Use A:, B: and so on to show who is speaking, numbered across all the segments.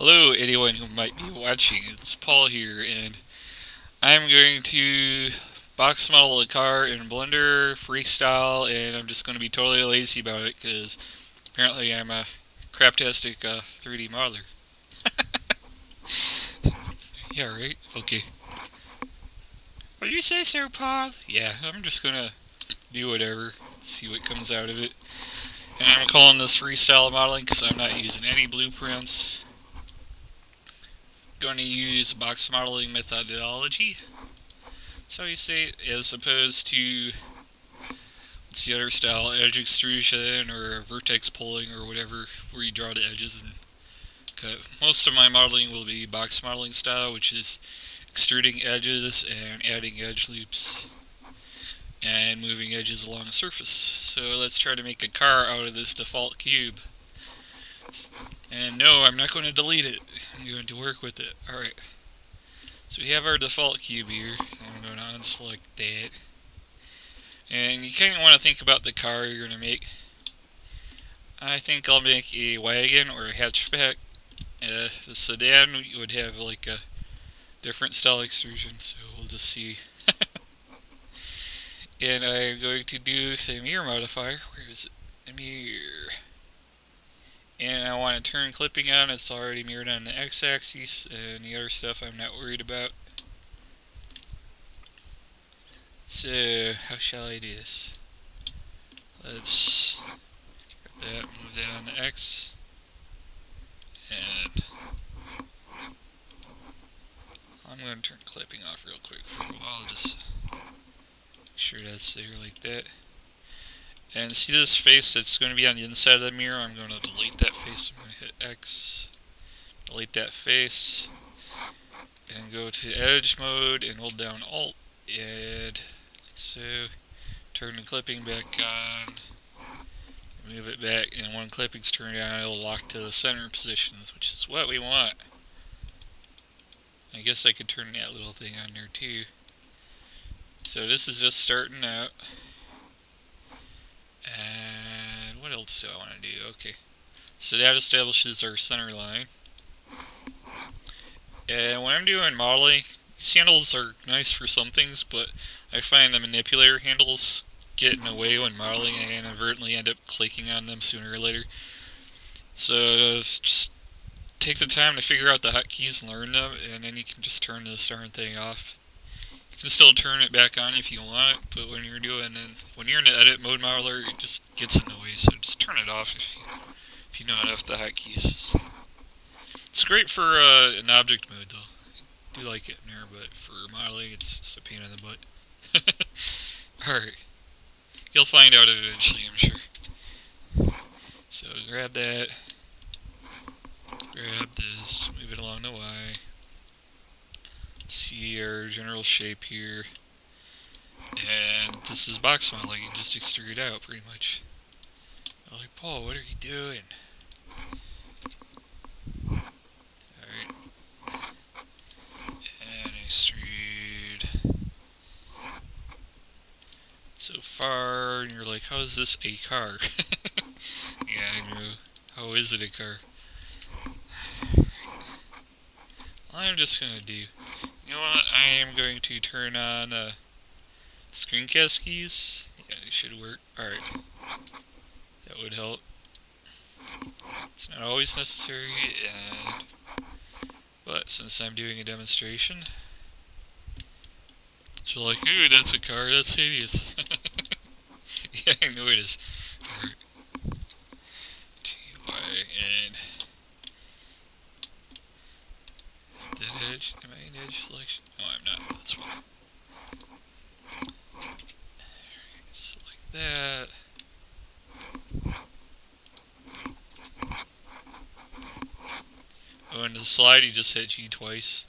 A: Hello, anyone who might be watching. It's Paul here, and I'm going to box model a car in Blender, Freestyle, and I'm just going to be totally lazy about it because apparently I'm a craptastic 3D modeler. Yeah, right? Okay. What do you say, Sir Paul? Yeah, I'm just going to do whatever, see what comes out of it. And I'm calling this Freestyle modeling because I'm not using any blueprints. Going to use box modeling methodology. So you say, as opposed to what's the other style, edge extrusion or vertex pulling or whatever, where you draw the edges and cut. Most of my modeling will be box modeling style, which is extruding edges and adding edge loops and moving edges along a surface. So let's try to make a car out of this default cube. And no, I'm not going to delete it. I'm going to work with it. Alright. So we have our default cube here. I'm going to unselect that. And you kind of want to think about the car you're going to make. I think I'll make a wagon or a hatchback. The sedan would have like a different style extrusion, so we'll just see. And I'm going to do the mirror modifier. Where is it? The mirror. And I want to turn clipping on. It's already mirrored on the x-axis, and the other stuff I'm not worried about. So, how shall I do this? Let's move that on the X, and I'm going to turn clipping off real quick for a while, just make sure that's there like that. And see this face that's going to be on the inside of the mirror? I'm going to delete that face. I'm going to hit X, delete that face, and go to edge mode and hold down Alt, and like so, turn the clipping back on, move it back, and when clipping's turned on, it'll lock to the center positions, which is what we want. I guess I could turn that little thing on there too. So this is just starting out. And what else do I want to do? Okay. So that establishes our center line. And when I'm doing modeling, these handles are nice for some things, but I find the manipulator handles get in the way when modeling. I inadvertently end up clicking on them sooner or later. So just take the time to figure out the hotkeys and learn them, and then you can just turn this darn thing off. You can still turn it back on if you want it, but when you're in the edit mode modeler, it just gets in the way, so just turn it off if you know enough the hotkeys. It's great for an object mode though. I do like it in there, but for modeling it's just a pain in the butt. Alright. You'll find out eventually, I'm sure. So grab that. Grab this, move it along the Y. See our general shape here. And this is box modeling, you just extrude out pretty much. I'm like, Paul, what are you doing? Alright. And extrude. So far, and you're like, how is this a car? Yeah, I know. How is it a car? I'm just gonna do. You know what? I am going to turn on screencast keys. Yeah, it should work. Alright. That would help. It's not always necessary, but since I'm doing a demonstration, so like, ooh, that's a car, that's hideous. Yeah, I know it is. Alright. TY and that edge. Am I in edge selection? No, I'm not. That's why. So like that. Oh, and the slide, you just hit G twice.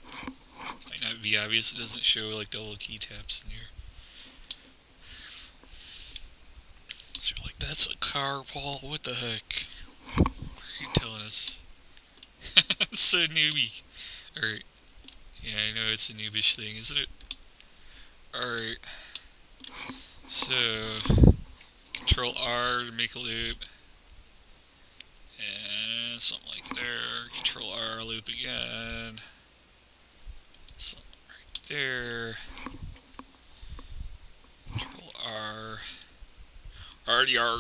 A: Might not be obvious. It doesn't show like double key taps in here. So you're like, that's a car, Paul. What the heck? What are you telling us? It's so newbie. Alright. Yeah, I know it's a noobish thing, isn't it? Alright. So, Control R to make a loop. And something like there. Control R, loop loop again. So right there. Control R. R. Yeah,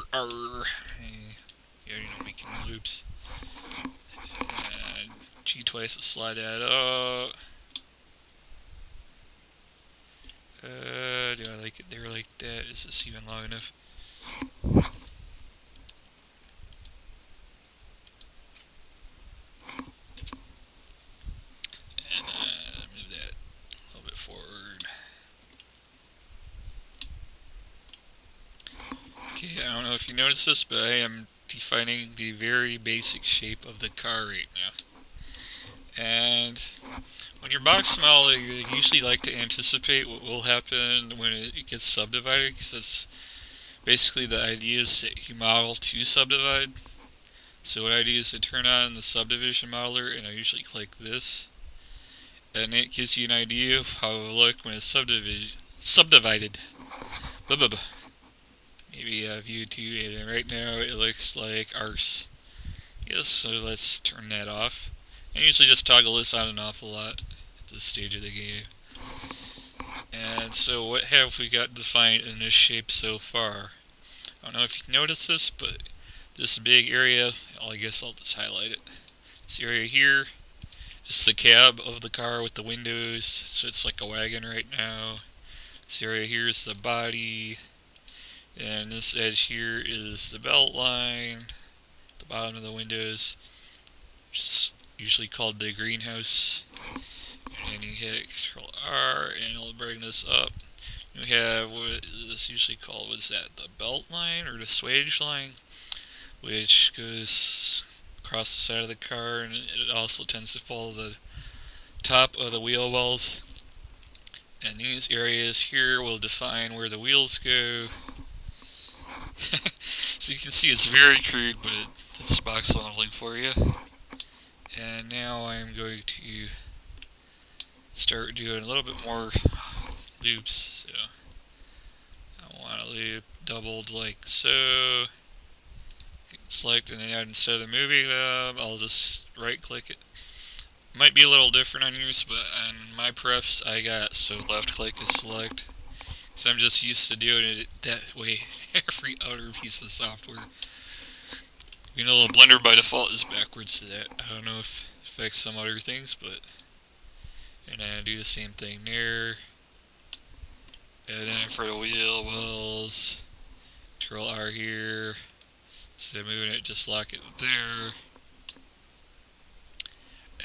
A: you know, making loops. And G twice to slide that up. Do I like it there like that? Is this even long enough? And move that a little bit forward. Okay, I don't know if you noticed this, but I am defining the very basic shape of the car right now. And when you're box modeling, you usually like to anticipate what will happen when it gets subdivided, because that's basically the idea is that you model to subdivide. So what I do is I turn on the subdivision modeler, and I usually click this, and it gives you an idea of how it will look when it's subdivided. Blah, blah, blah. Maybe view 2, and right now it looks like arse. Yes, so let's turn that off. I usually just toggle this on and off a lot at this stage of the game. And so what have we got defined in this shape so far? I don't know if you noticed this, but this big area, I guess I'll just highlight it. This area here is the cab of the car with the windows, so it's like a wagon right now. This area here is the body, and this edge here is the belt line, the bottom of the windows, which is usually called the greenhouse. And then you hit Control R, and it'll bring this up. We have what is usually called, what's that, the belt line or the swage line, which goes across the side of the car, and it also tends to follow the top of the wheel wells. And these areas here will define where the wheels go. So you can see it's very crude, but that's box modeling for you. And now I'm going to start doing a little bit more loops. So I want a loop doubled like so. Select, and then instead of moving them, I'll just right click it. Might be a little different on yours, but on my prefs I got so left click is select. So I'm just used to doing it that way every other piece of software. You know, Blender by default is backwards to that. I don't know if it affects some other things, but and I do the same thing there. And then for the wheel wells, Control R here. Instead of moving it, just lock it there.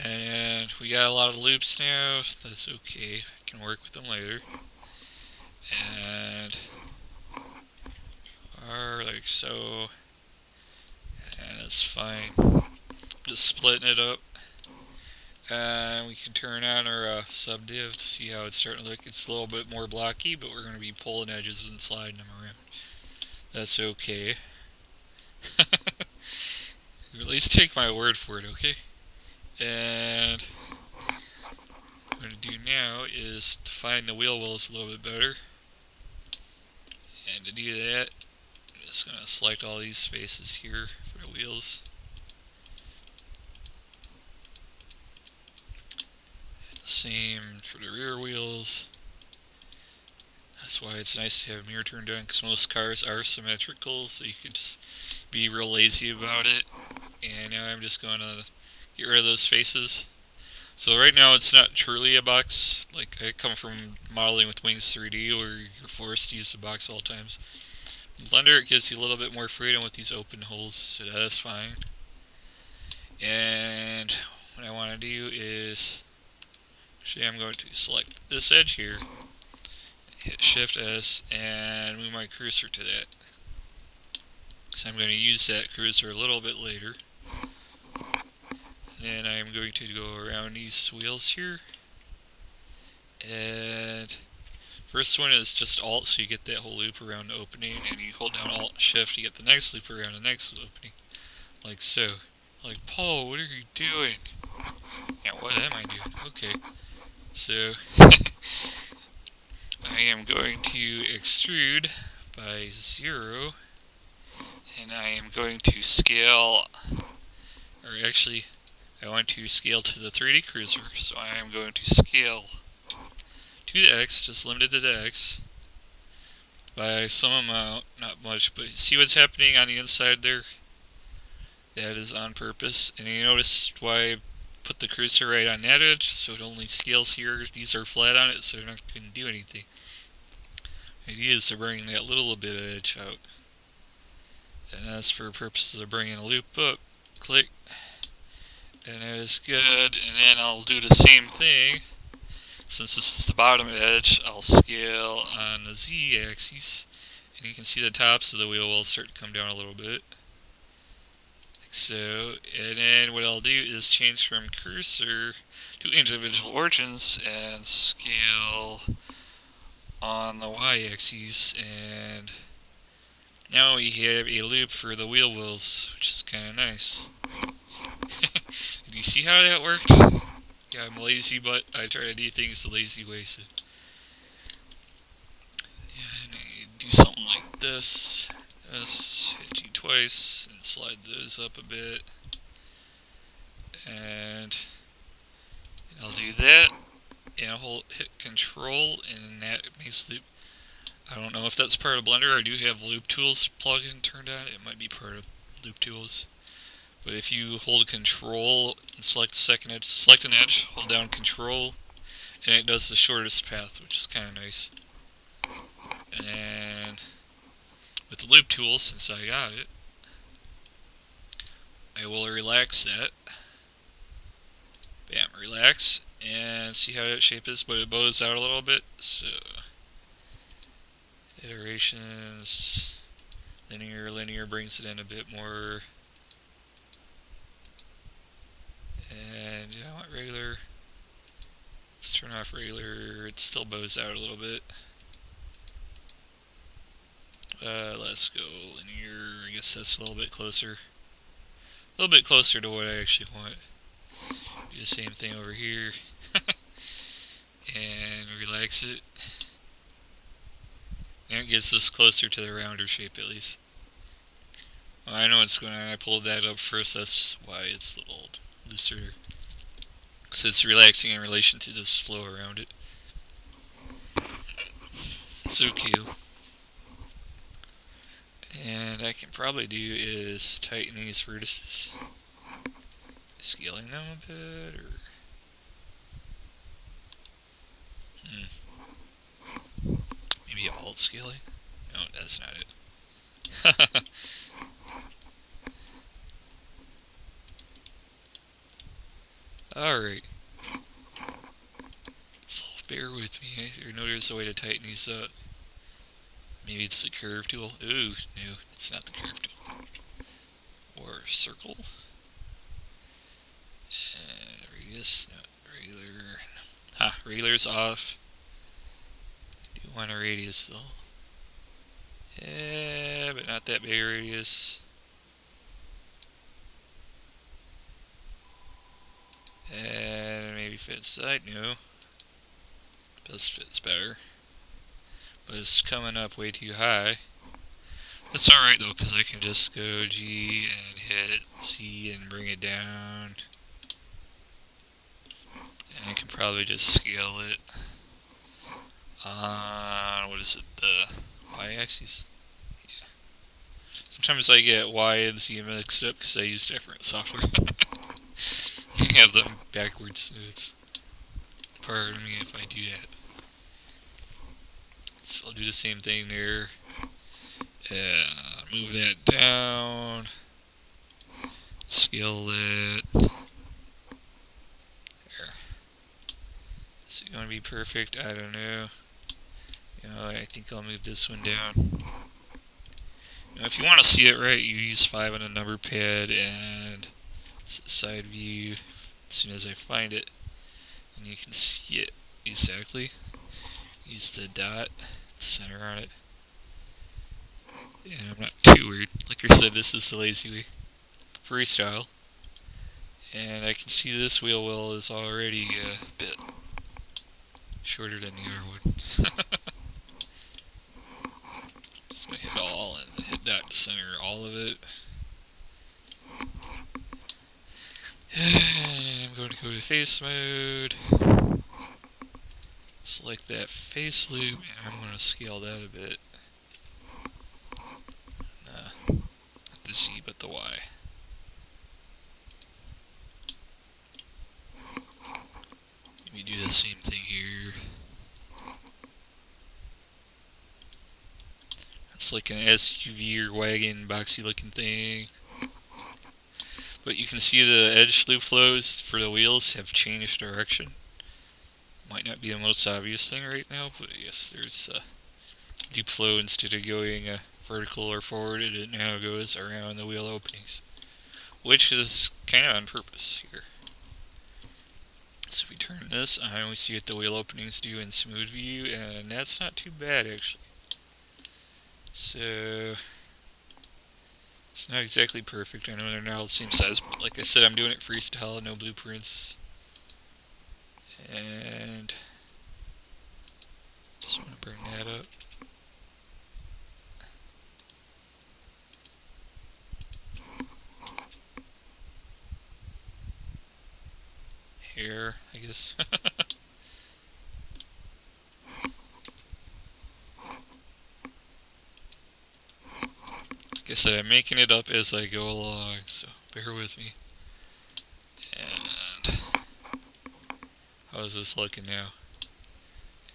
A: And we got a lot of loops now, so that's okay. I can work with them later. And R like so. And it's fine. Just splitting it up. And we can turn on our subdiv to see how it's starting to look. It's a little bit more blocky, but we're going to be pulling edges and sliding them around. That's okay. At least take my word for it, okay? And what I'm going to do now is define the wheel wells a little bit better. And to do that, I'm just going to select all these faces here for the wheels. And the same for the rear wheels. That's why it's nice to have mirror turned on, because most cars are symmetrical, so you can just be real lazy about it. And now I'm just going to get rid of those faces. So right now it's not truly a box. Like, I come from modeling with Wings 3D where you're forced to use the box all times. In Blender it gives you a little bit more freedom with these open holes, so that's fine. And what I want to do is, actually I'm going to select this edge here, hit Shift S, and move my cursor to that. So I'm going to use that cursor a little bit later. Then I'm going to go around these wheels here. And first one is just Alt, so you get that whole loop around the opening, and you hold down Alt Shift, you get the next loop around the next opening. Like so. Like, Paul, what are you doing? Yeah, what am I doing? Okay. So I am going to extrude by 0, and I am going to scale, or actually I want to scale to the 3D cruiser, so I am going to scale to the X, just limited to the X, by some amount, not much, but see what's happening on the inside there? That is on purpose, and you notice why I put the cursor right on that edge, so it only scales here. These are flat on it, so they're not going to do anything. The idea is to bring that little bit of edge out, and that's for purposes of bringing a loop up. Click, and that is good, and then I'll do the same thing. Since this is the bottom edge, I'll scale on the Z axis, and you can see the tops of the wheel will start to come down a little bit. Like so, and then what I'll do is change from cursor to individual origins and scale on the Y axis, and now we have a loop for the wheel wells, which is kind of nice. Do you see how that worked? Yeah, I'm lazy, but I try to do things the lazy way, so. And I do something like this. Hit G twice, and slide those up a bit. And I'll do that, and I'll hit Control, and that makes loop. I don't know if that's part of Blender. I do have Loop Tools plugin turned on. It might be part of Loop Tools. But if you hold Control and select the second edge, select an edge, hold down Control, and it does the shortest path, which is kind of nice. And with the Loop Tool, since I got it, I will relax that. Bam, relax, and see how that shape is, but it bows out a little bit, so iterations, linear brings it in a bit more. And I want regular. Let's turn off regular. It still bows out a little bit. Let's go linear. I guess that's a little bit closer. A little bit closer to what I actually want. Do the same thing over here. And relax it. And it gets us closer to the rounder shape at least. Well, I know what's going on. I pulled that up first. That's why it's a little looser. So it's relaxing in relation to this flow around it. It's okay. And I can probably do is tighten these vertices. Scaling them a bit, or maybe alt scaling? No, that's not it. Alright. So bear with me. I know there's a way to tighten these up. Maybe it's the curve tool. Ooh, no, it's not the curve tool. Or circle. And radius, no, regular. Ha, regular's off. Do want a radius though. Yeah, but not that big a radius. And maybe fit side, no. This fits better. But it's coming up way too high. That's alright though, because I can just go G and hit C and bring it down. And I can probably just scale it on, what is it, the Y-axis? Yeah. Sometimes I get Y and Z mixed up because I use different software. I have them backwards, so it's pardon me if I do that. So I'll do the same thing there. Move that down. Scale it. There. Is it going to be perfect? I don't know. You know, I think I'll move this one down. Now, if you want to see it right, you use 5 on the number pad and side view as soon as I find it. And you can see it exactly. Use the dot, the center on it. And I'm not too worried. Like I said, this is the lazy way. Freestyle. And I can see this wheel well is already a bit shorter than the other one. Just gonna hit all and hit dot to center all of it. And I'm going to go to face mode. Select that face loop, and I'm going to scale that a bit. Not the Z, but the Y. Let me do the same thing here. It's like an SUV or wagon, boxy looking thing. But you can see the edge loop flows for the wheels have changed direction. Might not be the most obvious thing right now, but yes, there's a loop flow. Instead of going vertical or forward, it now goes around the wheel openings, which is kind of on purpose here. So if we turn this on, we see what the wheel openings do in smooth view, and that's not too bad actually. So it's not exactly perfect. I know they're not all the same size, but like I said, I'm doing it freestyle, no blueprints. And just want to bring that up. Here, I guess. Like I said, I'm making it up as I go along, so bear with me. And how's this looking now?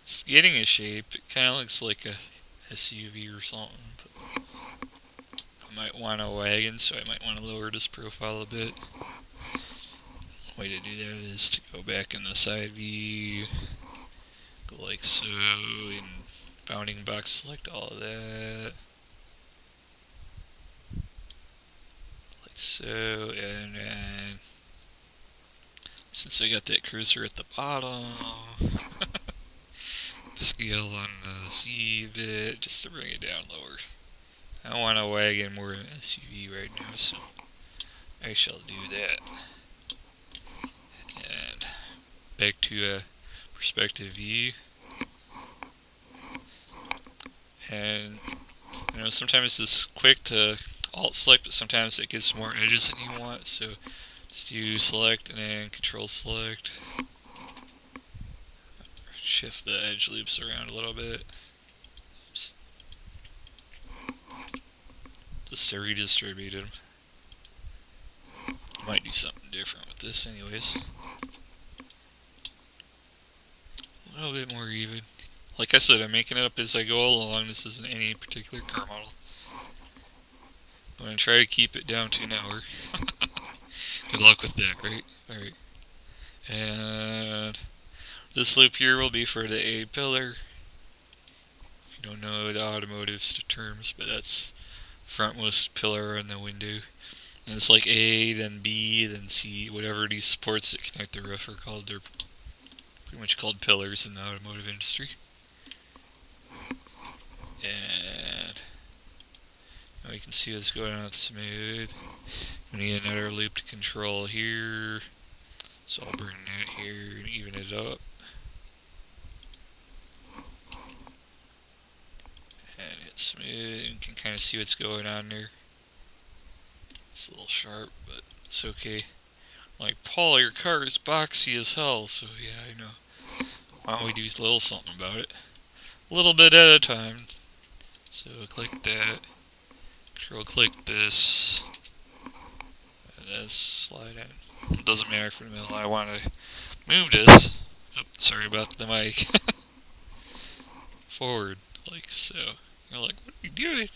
A: It's getting a shape. It kind of looks like a SUV or something, but I might want a wagon, so I might want to lower this profile a bit. Way to do that is to go back in the side view, go like so, and bounding box select all of that, like so, and then since I got that cursor at the bottom, scale on the Z a bit just to bring it down lower. I want a wagon more than an SUV right now, so I shall do that. And back to a perspective view. And you know, sometimes it's quick to alt select, but sometimes it gives more edges than you want, so just do select and then control select. Shift the edge loops around a little bit. Oops. Just to redistribute them. Might do something different with this anyways. A little bit more even. Like I said, I'm making it up as I go along. This isn't any particular car model. I'm going to try to keep it down to an hour. Good luck with that, right? Alright. And this loop here will be for the A pillar. If you don't know the automotive terms, but that's frontmost pillar on the window. And it's like A, then B, then C, whatever these supports that connect the roof are called. They're pretty much called pillars in the automotive industry. And now you can see what's going on with smooth. We need another loop to control here. So I'll bring that here and even it up. And hit smooth, and you can kind of see what's going on there. It's a little sharp, but it's okay. Like, Paul, your car is boxy as hell, so yeah, I know. Why don't we do a little something about it? A little bit at a time. So click that. Control click this. And then slide in. It doesn't matter for the middle. I want to move this. Oh, sorry about the mic. Forward, like so. You're like, what are you doing?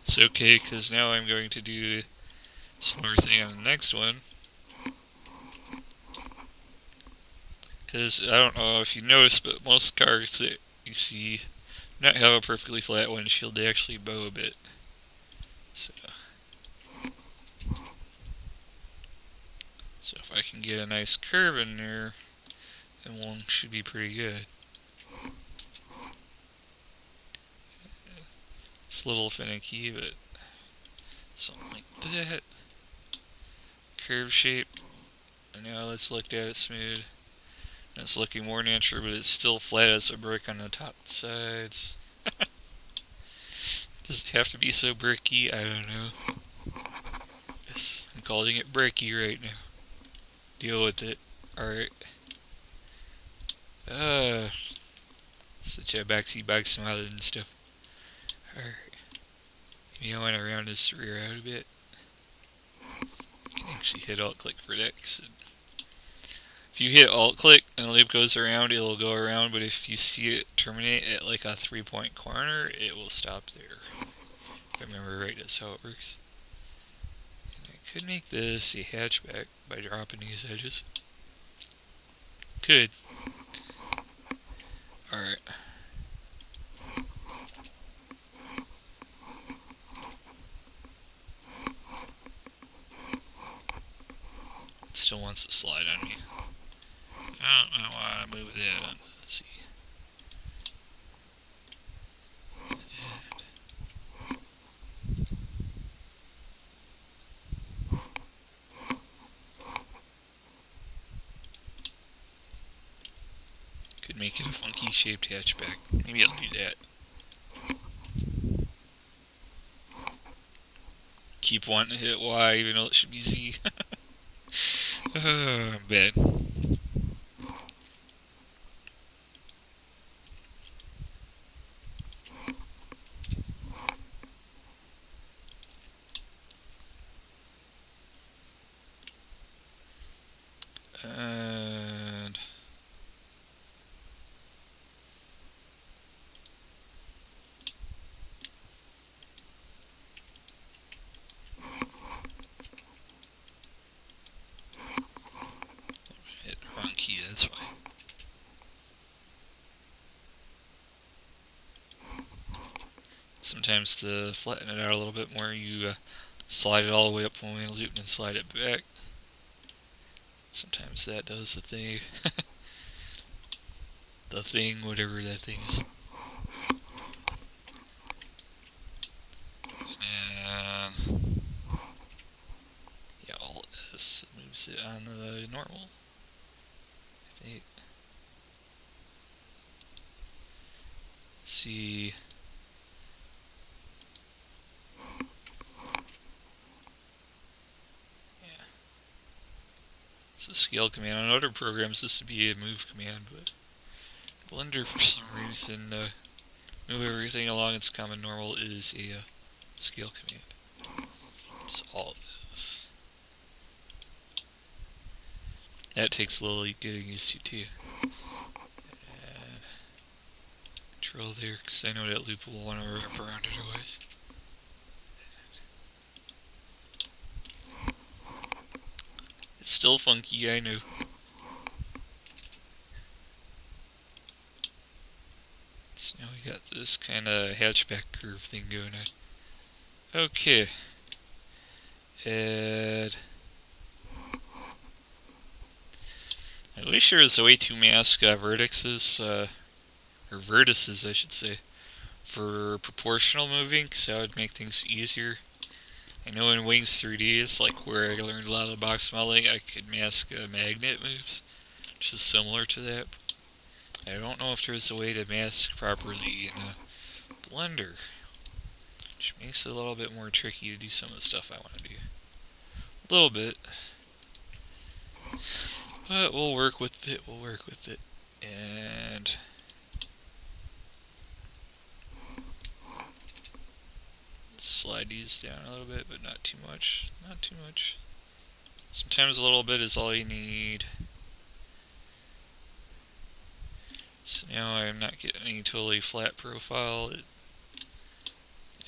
A: It's okay, because now I'm going to do a similar thing on the next one. Because I don't know if you noticed, but most cars that you see do not have a perfectly flat windshield. They actually bow a bit. So if I can get a nice curve in there, then one should be pretty good. It's a little finicky, but something like that. Curve shape. And now let's look at it smooth. And it's looking more natural, but it's still flat as a brick on the top and sides. Does it have to be so bricky? I don't know. Yes, I'm calling it bricky right now. deal with it. Alright. Such a backseat bike smiling and stuff. Alright. Maybe I went around this rear out a bit. You can actually hit alt click for that. If you hit alt click and the loop goes around, it'll go around, but if you see it terminate at like a 3-point corner, it will stop there. If I remember right, that's how it works. And I could make this a hatchback by dropping these edges. Could. Alright. It still wants to slide on me. I don't want to move that on. Let's see. Could make it a funky shaped hatchback. Maybe I'll do that. Keep wanting to hit Y even though it should be Z. I'm bad. And hit the wrong key, that's why. Sometimes to flatten it out a little bit more, you slide it all the way up one way in the loop and then slide it back. Sometimes that does the thing. The thing, whatever that thing is. And yeah, Alt S moves it on the normal. I think. Let's see. It's a scale command. On other programs, this would be a move command, but Blender, for some reason, move everything along its common normal is a scale command. It's all this. That takes a little getting used to, too. And control there, because I know that loop will want to wrap around otherwise. It's still funky, I know. So now we got this kind of hatchback curve thing going on. Okay. And I wish there was a way to mask vertices, or vertices I should say, for proportional moving, because that would make things easier. I know in Wings 3D, it's like where I learned a lot of the box modeling, I could mask magnet moves, which is similar to that. But I don't know if there's a way to mask properly in Blender, which makes it a little bit more tricky to do some of the stuff I want to do. A little bit. But we'll work with it, And slide these down a little bit, but not too much. Sometimes a little bit is all you need. So now I'm not getting any totally flat profile.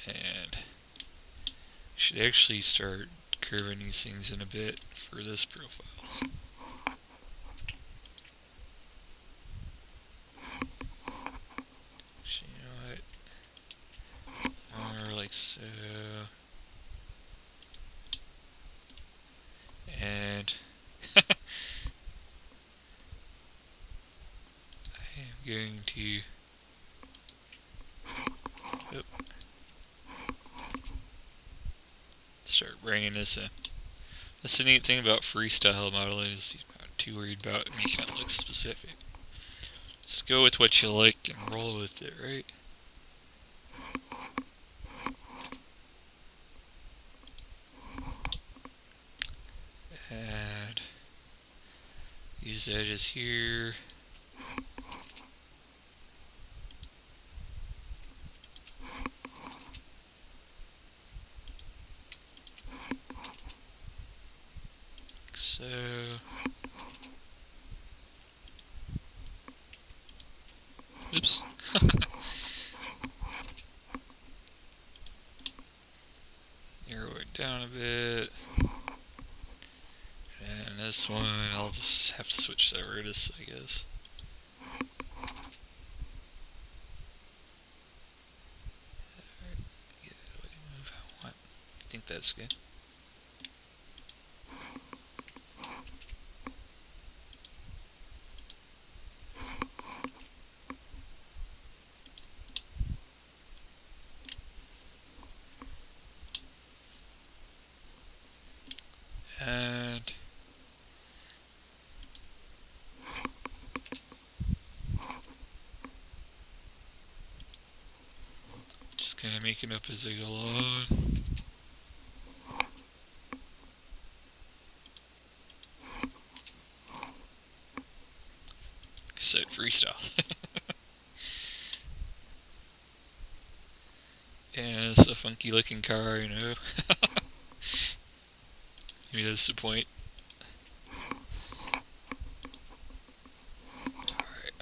A: And I should actually start curving these things in a bit for this profile. So you know what? Or like so. And I am going to start bringing this in. That's the neat thing about freestyle modeling, is you're not too worried about making it look specific. Just go with what you like and roll with it, right? And these edges here. So oops. Narrow it down a bit. And this one, I'll just have to switch that radius, I guess. Get it the way to move I want. I think that's good. And just kind of making up as I go along. Said freestyle. Yeah, it's a funky looking car, you know. Maybe that's the point. Alright.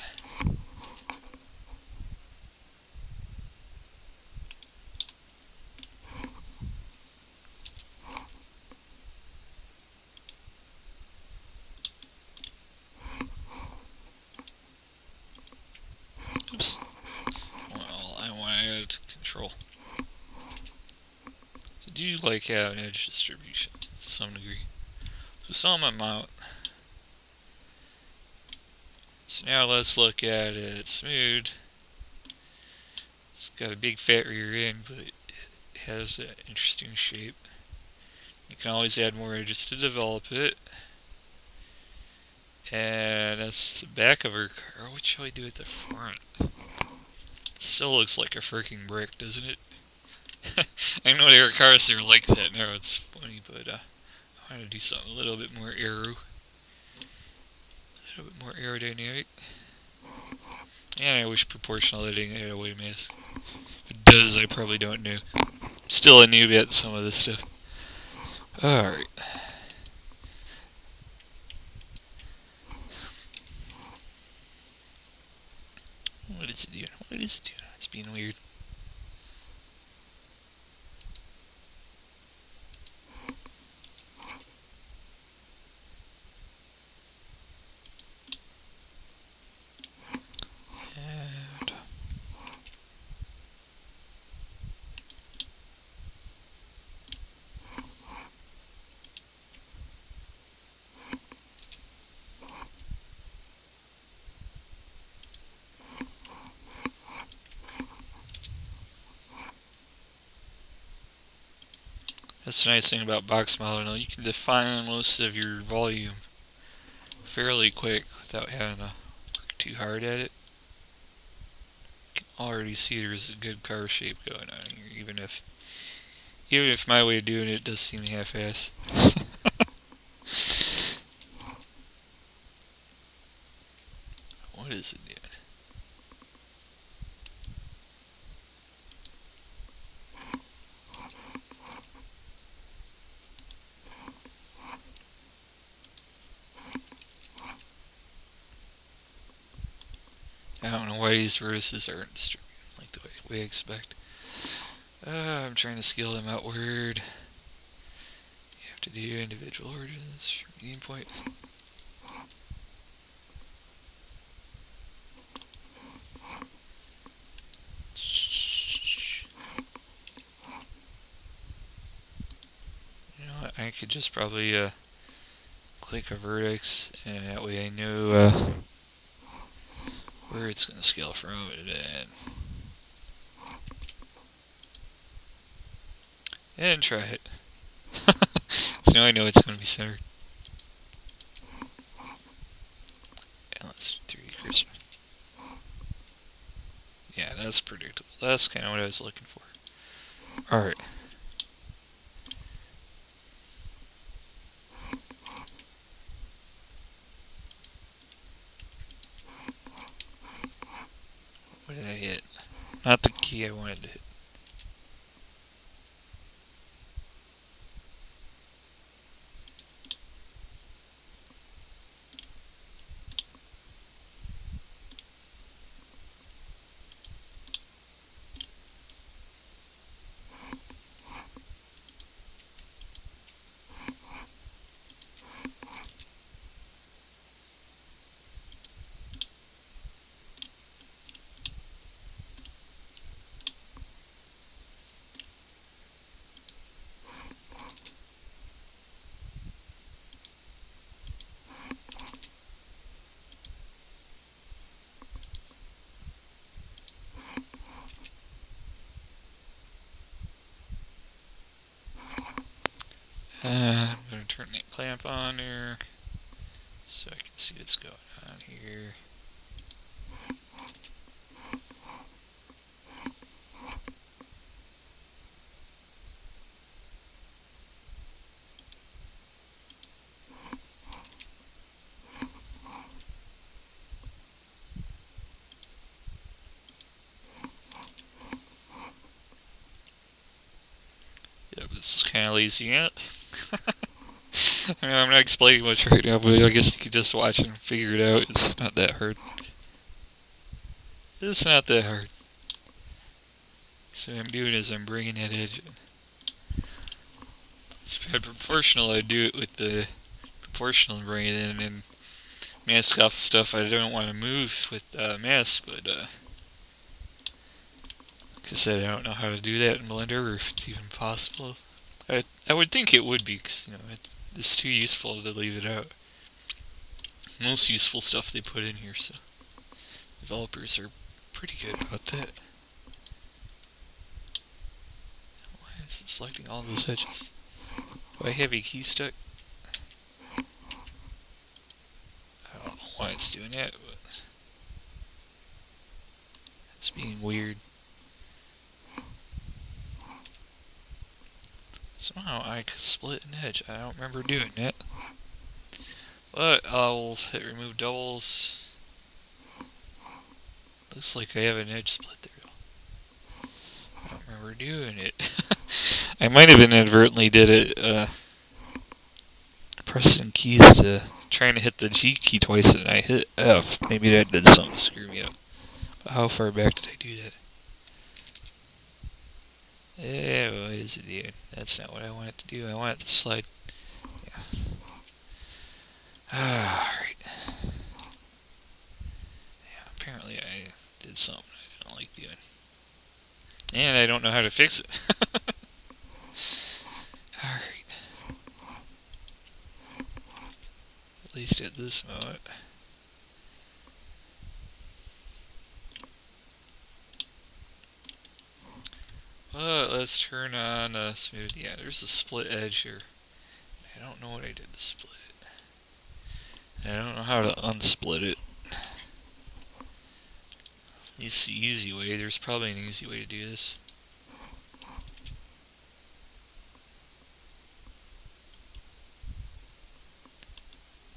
A: Oops. Well, I want to add control. So do you like have an edge distribution to some degree? So saw my mount. So now let's look at it smooth. It's got a big fat rear end, but it has an interesting shape. You can always add more edges to develop it. And that's the back of her car. What shall we do at the front? Still looks like a freaking brick, doesn't it? I know there are cars that are like that now, it's funny, but I want to do something a little bit more aerodynamic. And I wish proportional editing had a way to mask. If it does, I probably don't know. Still a newbie at some of this stuff. Alright. What is it doing? What is it doing? It's being weird. And that's the nice thing about box modeling. You can define most of your volume fairly quick without having to work too hard at it. You can already see there's a good car shape going on here, even if my way of doing it does seem half-ass. What is it doing? I don't know why these vertices aren't distributed like the way I expect. I'm trying to scale them outward. You have to do individual origins from median point. You know what? I could just probably click a vertex, and that way I know where it's going to scale from. And try it. So now I know it's going to be centered. And let's 3D cursor. Yeah, that's predictable. That's kind of what I was looking for. Alright. What did I hit? Not the key I wanted to hit. I'm going to turn that clamp on there so I can see what's going on here. Yep, this is kind of lazy yet. I mean, I'm not explaining much right now, but I guess you could just watch and figure it out. It's not that hard. It's not that hard. So what I'm doing is I'm bringing that edge in. If I had proportional, I'd do it with the proportional and bring it in and mask off stuff I don't want to move with mask, but like I said, I don't know how to do that in Blender or if it's even possible. I would think it would be, because it's too useful to leave it out. Most useful stuff they put in here, so developers are pretty good about that. Why is it selecting all those edges? Do I have a key stuck? I don't know why it's doing that, but it's being weird. Somehow I could split an edge. I don't remember doing that. But I'll hit remove doubles. Looks like I have an edge split there though. I don't remember doing it. I might have inadvertently did it pressing keys to trying to hit the G key twice and I hit F. Maybe that did something to screw me up. But how far back did I do that? Yeah, what is it doing? That's not what I want it to do. I want it to slide. Yeah. Alright. Yeah, apparently I did something I didn't like doing. And I don't know how to fix it. Alright. At least at this moment. But let's turn on smooth. Yeah, there's a split edge here. I don't know what I did to split it. I don't know how to unsplit it. It's the easy way. There's probably an easy way to do this.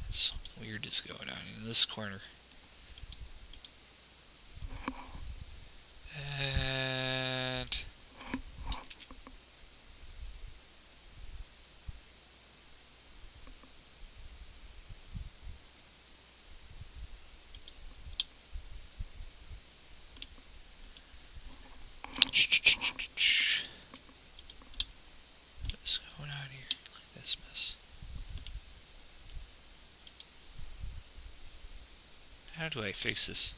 A: Something weird is going on in this corner. And what's going on here? Look at this mess. How do I fix this?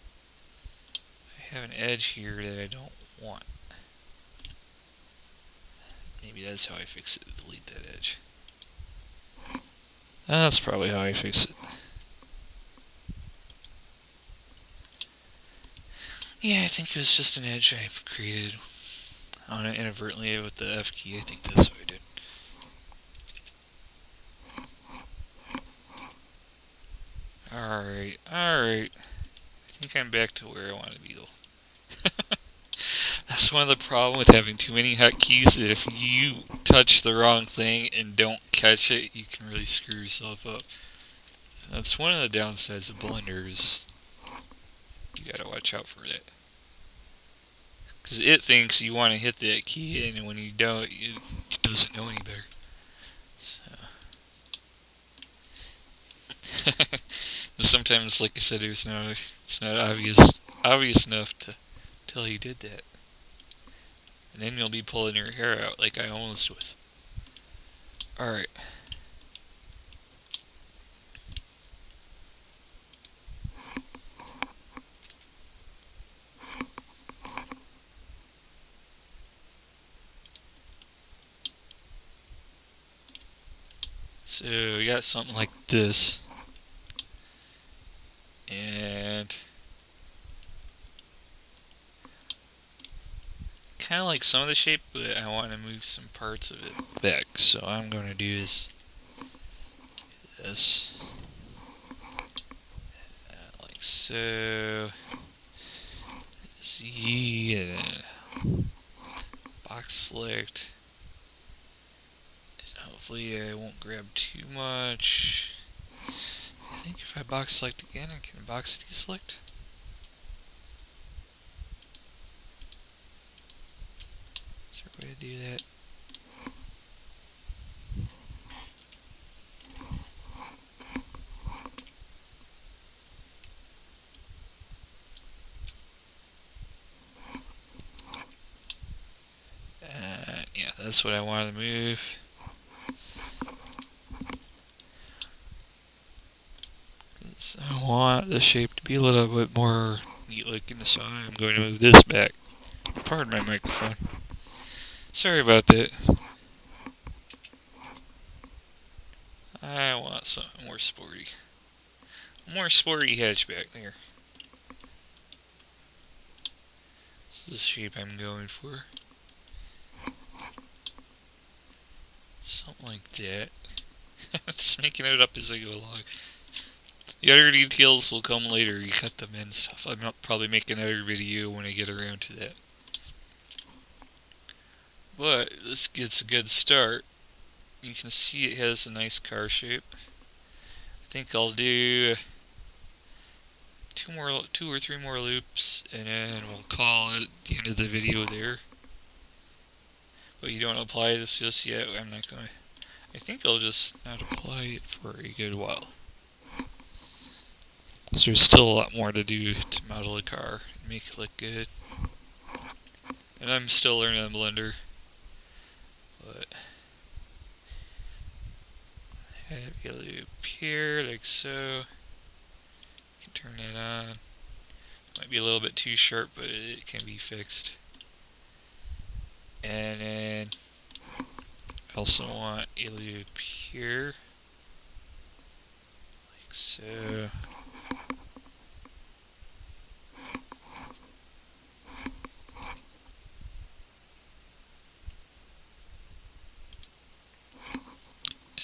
A: I have an edge here that I don't want. Maybe that's how I fix it. Delete that edge. That's probably how I fix it. Yeah, I think it was just an edge I created on it inadvertently with the F key. I think that's what I did. Alright, alright. I think I'm back to where I want to be though. That's one of the problems with having too many hotkeys, that if you touch the wrong thing and don't catch it, you can really screw yourself up. That's one of the downsides of Blender, is you gotta watch out for that. Because it thinks you want to hit that key, and when you don't, it doesn't know any better. So sometimes, like I said, it's not obvious enough to tell you did that, and then you'll be pulling your hair out like I almost was. All right. So we got something like this, and kind of like some of the shape, but I want to move some parts of it back. So I'm going to do this, like so. Z and box select. And hopefully I won't grab too much. I think if I box select again, I can box deselect. Is there a way to do that? Yeah, that's what I wanted to move. I want the shape to be a little bit more neat looking, so I'm going to move this back. Pardon my microphone. Sorry about that. I want something more sporty. More sporty hatchback there. This is the shape I'm going for. Something like that. Just making it up as I go along. The other details will come later. You cut them in stuff. I'll probably make another video when I get around to that. But this gets a good start. You can see it has a nice car shape. I think I'll do two or three more loops, and then we'll call it the end of the video there. But you don't apply this just yet. I'm not going to. I think I'll just not apply it for a good while. So there's still a lot more to do to model a car and make it look good. And I'm still learning on Blender. But have a loop here, like so. You can turn that on. Might be a little bit too sharp, but it can be fixed. And then I also want a loop here, like so.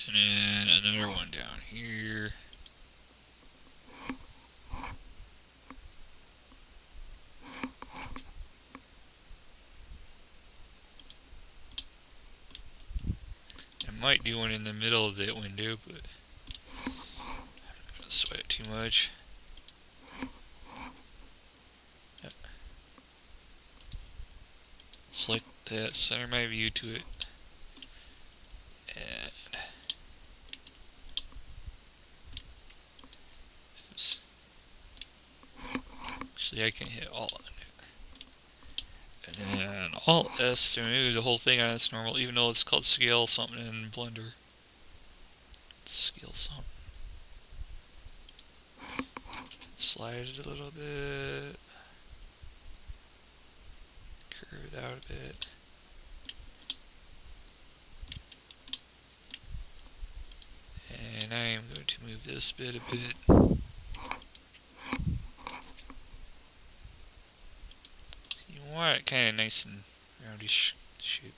A: And then another one down here. I might do one in the middle of that window, but I'm not going to sweat it too much. Yep. Select that, center my view to it. And oops. Actually, I can hit Alt on it. And then Alt S to move the whole thing on its normal, even though it's called scale something in Blender. Scale something. Slide it a little bit. Curve it out a bit. And I am going to move this bit a bit. So you want it kind of nice and roundish shape.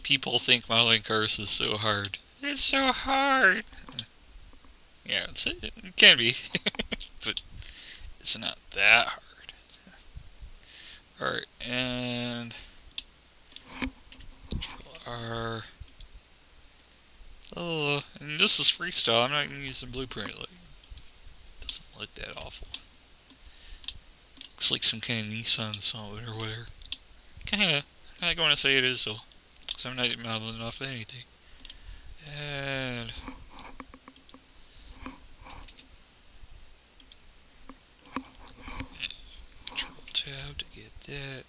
A: people think modeling cars is so hard. It's so hard. Yeah, it can be, but it's not that hard. Alright, and R. Oh, and this is Freestyle. I'm not going to use the blueprint. Like, it doesn't look that awful. Looks like some kind of Nissan something or whatever. Kinda. I'm not going to say it is though, because I'm not modeling off of anything. And Control Tab to get that.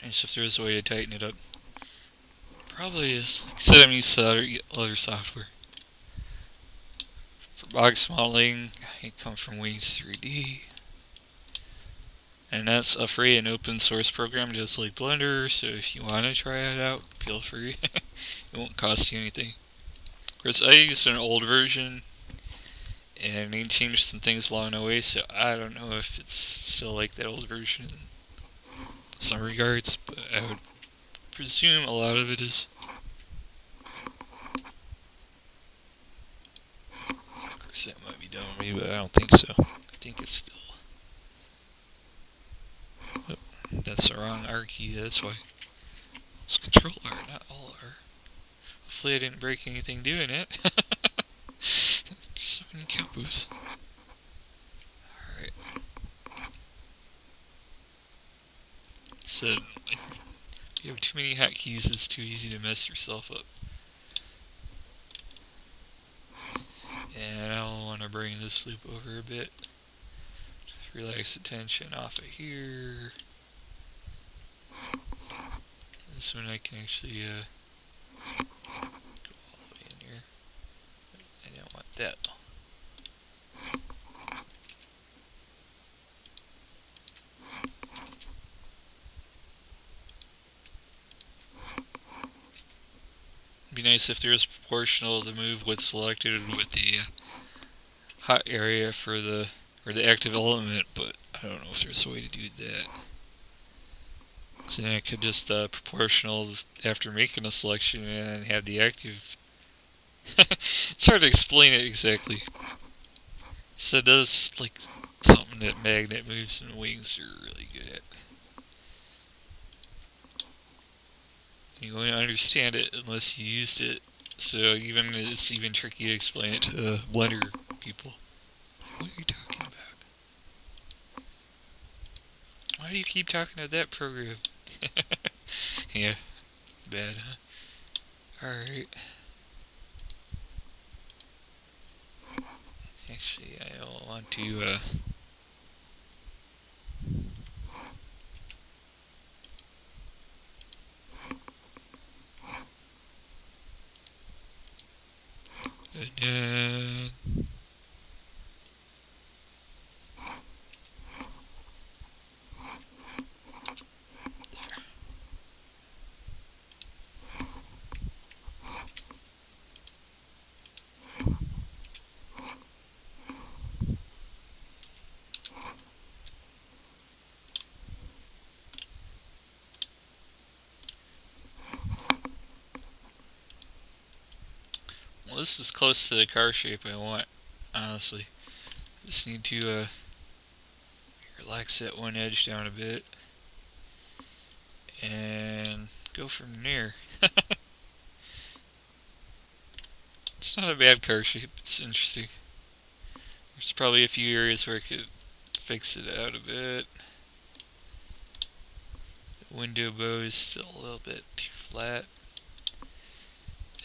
A: Nice if there's a way to tighten it up. Probably is. Like I said, I'm used to other software. For box modeling, I come from Wings 3D. And that's a free and open source program just like Blender, so if you want to try it out, feel free. It won't cost you anything. Of course, I used an old version, and they changed some things along the way, so I don't know if it's still like that old version in some regards, but I would presume a lot of it is. Of course, that might be done with me, but I don't think so. I think it's still... Oh, that's the wrong R key, that's why. It's Control R, not Alt R. Hopefully I didn't break anything doing it. There's so many combos. Alright. So, if you have too many hotkeys, it's too easy to mess yourself up. And I'll want to bring this loop over a bit. Just relax the tension off of here. This one I can actually go all the way in here. I don't want that. It'd be nice if there was proportional to move what's selected with the hot area for the active element, but I don't know if there's a way to do that. So then I could just proportional after making a selection and have the active. It's hard to explain it exactly. So it does like something that magnet moves and wings are really good at. You won't understand it unless you used it. So it's even tricky to explain it to the Blender people. What are you talking about? Why do you keep talking about that program? Yeah, bad, huh? Alright. Actually, I don't want to, and then... Well, this is close to the car shape I want, honestly. Just need to relax that one edge down a bit and go from there. It's not a bad car shape, it's interesting. There's probably a few areas where I could fix it out a bit. The window bow is still a little bit too flat.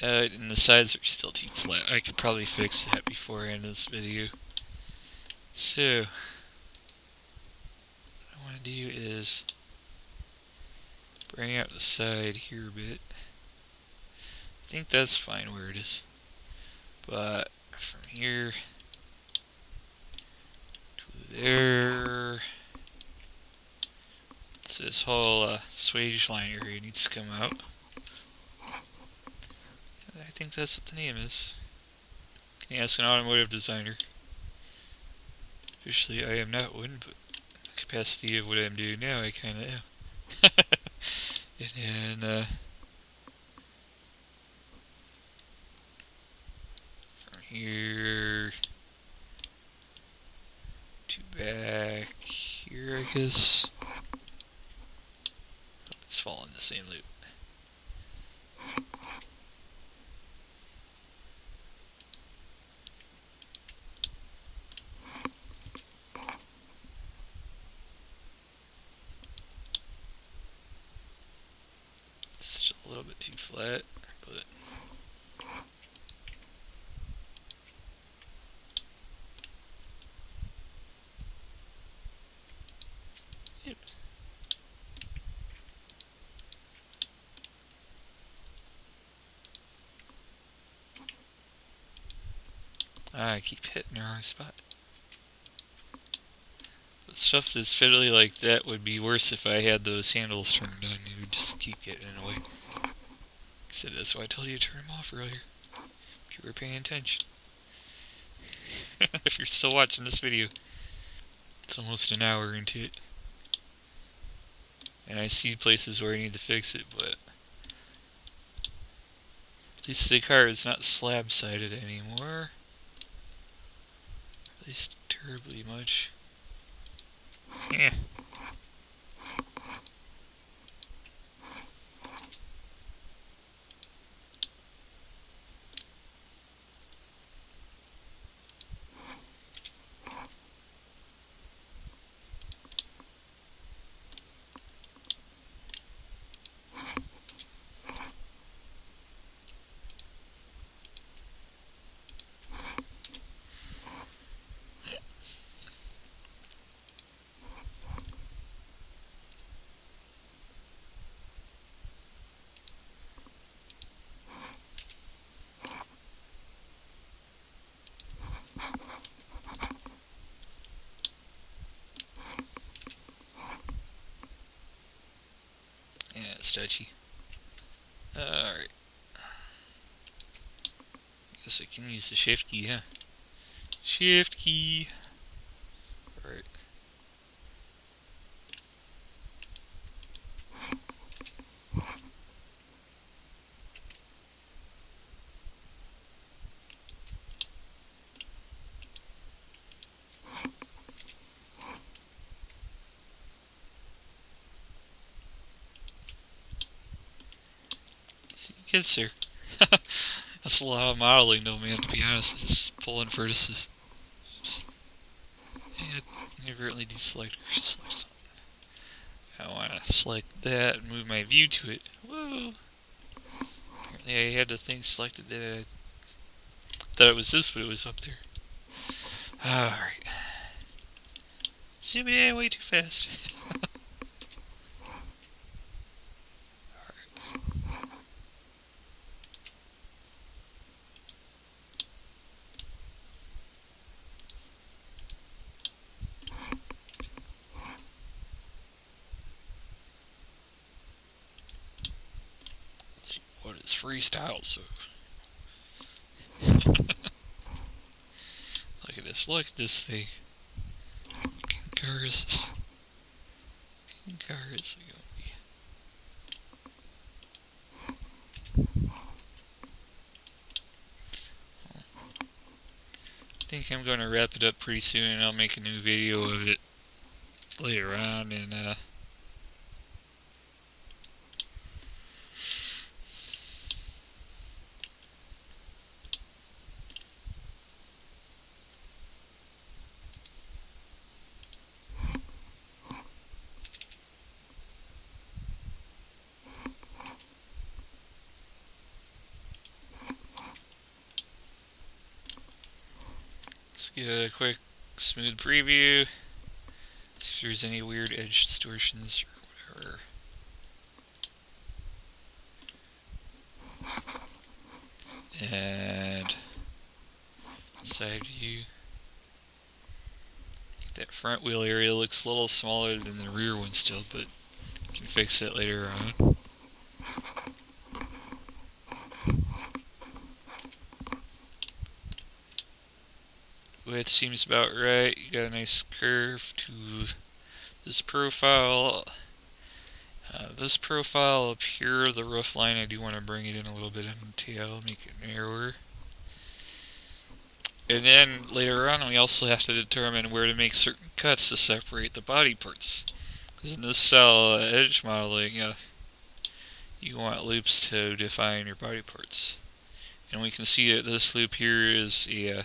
A: And the sides are still too flat. I could probably fix that before I end this video. So, what I want to do is bring out the side here a bit. I think that's fine where it is. But from here to there, so this whole swage line area needs to come out. I think that's what the name is. Ask an automotive designer. Officially, I am not one, but the capacity of what I'm doing now, I kind of am. And then, from here to back here, I guess. It's following the same loop. It's just a little bit too flat, but yep. I keep hitting the wrong spot. But stuff that's fiddly like that would be worse if I had those handles turned on. You would just keep getting in the way. So that's why I told you to turn them off earlier. If you were paying attention. If you're still watching this video. It's almost an hour into it. And I see places where I need to fix it, but at least the car is not slab-sided anymore. At least terribly much. Yeah. Yeah, it's touchy. Alright. Guess I can use the shift key, huh? Shift key. Alright. See, it gets there. That's a lot of modeling though, man, to be honest. Just pulling vertices. Oops. And inadvertently deselect or select something. I want to select that and move my view to it. Whoa! Apparently I had the thing selected that I thought it was this, but it was up there. Alright. Zooming in way too fast. What is freestyle? So look at this. Look at this thing. What kind of car is this? What kind of car is it going to be? I think I'm going to wrap it up pretty soon, and I'll make a new video of it later on. And let's get a quick smooth preview. See if there's any weird edge distortions or whatever. And side view. That front wheel area looks a little smaller than the rear one still, but you can fix that later on. width seems about right. You got a nice curve to this profile. This profile up here, the roof line, I do want to bring it in a little bit in the tail, make it narrower. And then later on, we also have to determine where to make certain cuts to separate the body parts. Because in this style edge modeling, you want loops to define your body parts. And we can see that this loop here is a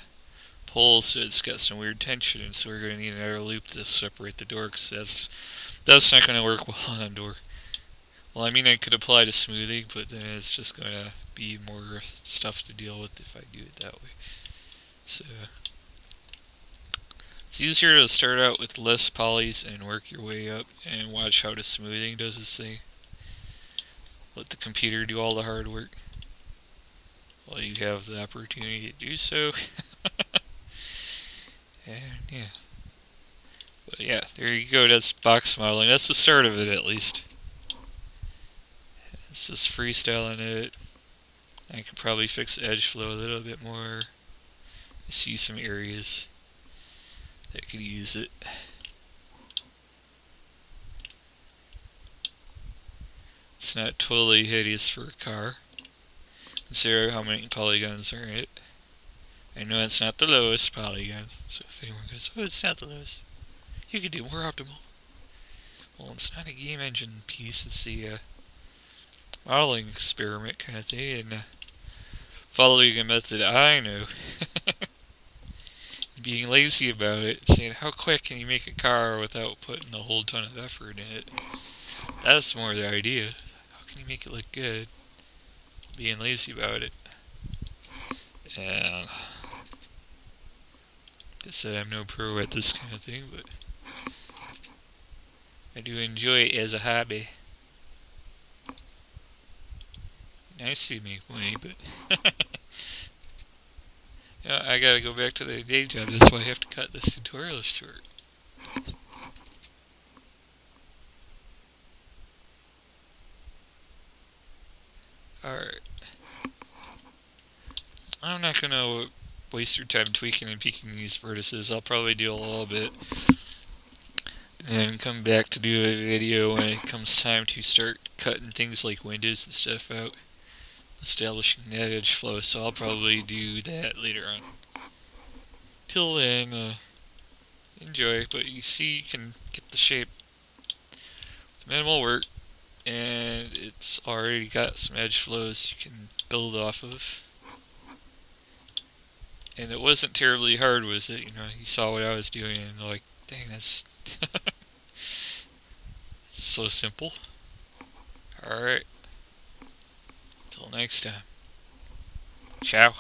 A: pole, so it's got some weird tension, and so we're going to need another loop to separate the door, because that's not going to work well on a door. Well, I mean, I could apply to smoothing, but then it's just going to be more stuff to deal with if I do it that way. So it's easier to start out with less polys and work your way up and watch how the smoothing does its thing. Let the computer do all the hard work while you have the opportunity to do so. And yeah. But yeah, there you go. That's box modeling. That's the start of it, at least. It's just freestyling it. I could probably fix the edge flow a little bit more. I see some areas that could use it. It's not totally hideous for a car. Consider how many polygons are in it. I know it's not the lowest polygon, so if anyone goes, oh, it's not the lowest, you could do more optimal. Well, it's not a game engine piece, it's a modeling experiment kind of thing, and following a method I know. Being lazy about it, saying how quick can you make a car without putting a whole ton of effort in it. That's more the idea. How can you make it look good? Being lazy about it. And like I said, I'm no pro at this kind of thing, but I do enjoy it as a hobby. Nice to make money, but yeah, I gotta go back to the day job. That's why I have to cut this tutorial short. Alright. I'm not gonna waste your time tweaking and peeking these vertices. I'll probably do a little bit and then come back to do a video when it comes time to start cutting things like windows and stuff out, establishing that edge flow, so I'll probably do that later on. Till then, enjoy, but you see you can get the shape with minimal work, and it's already got some edge flows you can build off of. And it wasn't terribly hard, was it? You know, you saw what I was doing and like, dang, that's so simple. Alright. Till next time. Ciao.